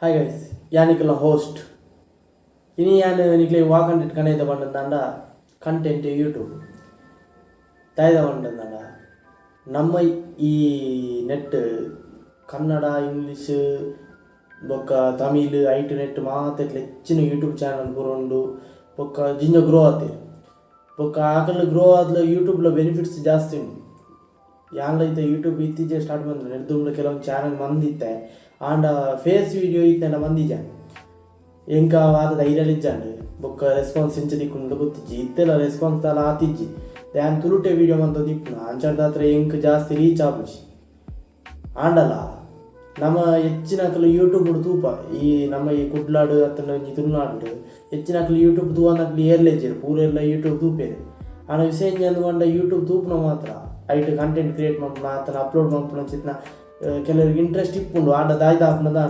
Hi guys, ಯಾನಿಕಲ್ಲ host. ಇನಿ ಯಾನು ನಿಕ್ಲೆ ವಾ ಕಂಟೆಂಟ್ ಕನೆಯ್ದ ಬಂಡಂದಾಂಡ ಕಂಟೆಂಟ್ ಯೂಟ್ಯೂಬ್ ತಾಯ್ದ ಬಂಡಂದಾಂಡ ನಮ್ಮ ಈ ನೆಟ್ ಕನ್ನಡ ಇಂಗ್ಲೀಷ್ ಬೊಕ್ಕ ತಮಿಳ್ ಐಟ್ ನೆಟ್ ಮಾತೆಟ್ಲ ಹೆಚ್ಚಿನ ಯೂಟ್ಯೂಬ್ ಚಾನಲ್ ಬರೋಂಡು ಬೊಕ್ಕ ಜಿಂಜ ಗ್ರೋ ಆತೇರು. ಬೊಕ್ಕ ಆಕಲ್ ಗ್ರೋ ಆದ್ಲ ಯೂಟ್ಯೂಬ್ಲ ಬೆನಿಫಿಟ್ಸ್ ಜಾಸ್ತಿ ಉಂಟು. ಯಾನ್ಲೈತೆ ಯೂಟ್ಯೂಬ್ ಇತ್ತೀಚೆಗೆ ಸ್ಟಾರ್ಟ್ ಬಂದ್ರೆ ನೆಡ್ದುಂಬ್ಲ ಕೆಲವೊಂದು ಚಾನಲ್ ಮಂದಿತ್ತೆ ಆಂಡ ಫೇಸ್ ವೀಡಿಯೋ ಇತ್ತಂಡ ಮಂದಿಜಾನೆ ಎಂಕ ಆದ ಧೈರ್ಯಲಿಜ್ಜಾಂಡು ಬೊಕ್ಕ ರೆಸ್ಪಾನ್ಸ್ ಇಂಚ ದಿಕ್ಕುಂಡು ಗೊತ್ತಿಜ್ಜಿ ಇತ್ತೆಲ್ಲ ರೆಸ್ಪಾನ್ಸ್ ತಾಲ ಆತಿಜ್ಜಿ ಧ್ಯಾನ್ ತುಳುಟೆ ವೀಡಿಯೋ ಮಂತ ದಿಪ್ಪುನ ಅಂಚಾರ್ದ ಹತ್ರ ಎಂಕ್ ಜಾಸ್ತಿ ರೀಚ್ ಆಪುಜಿ ಆಂಡಲ ನಮ್ಮ ಹೆಚ್ಚಿನಕಲು ಯೂಟ್ಯೂಬ್ ತೂಪ ಈ ನಮ್ಮ ಈ ಕುಡ್ಲಾಡು ಅತ್ತನ ಒಂಜಿ ತುಳುನಾಡು ಹೆಚ್ಚಿನಕಲು ಯೂಟ್ಯೂಬ್ ತೂವನಕಲು ಏರ್ಲೆಜ್ಜೇರು ಪೂರ ಎಲ್ಲ ಯೂಟ್ಯೂಬ್ ತೂಪೇರು ಆನ ವಿಷಯ ಎಂಜ ಪಂಡ ಯೂಟ್ಯೂಬ್ ತೂಪುನ ಮಾತ್ರ ಐಟ್ ಕಂಟೆಂಟ್ ಕ್ರಿಯೇಟ್ ಮಾಡ್ಪುನ ಆತನ ಅಪ್ಲೋಡ್ ಮಾಡ್ಪುನ ಚಿತ್ನ ಕೆಲವರಿಗೆ ಇಂಟ್ರೆಸ್ಟ್ ಇಪ್ಪುಂಡು ಆಡ ದಾಯ್ದಾಪುನದ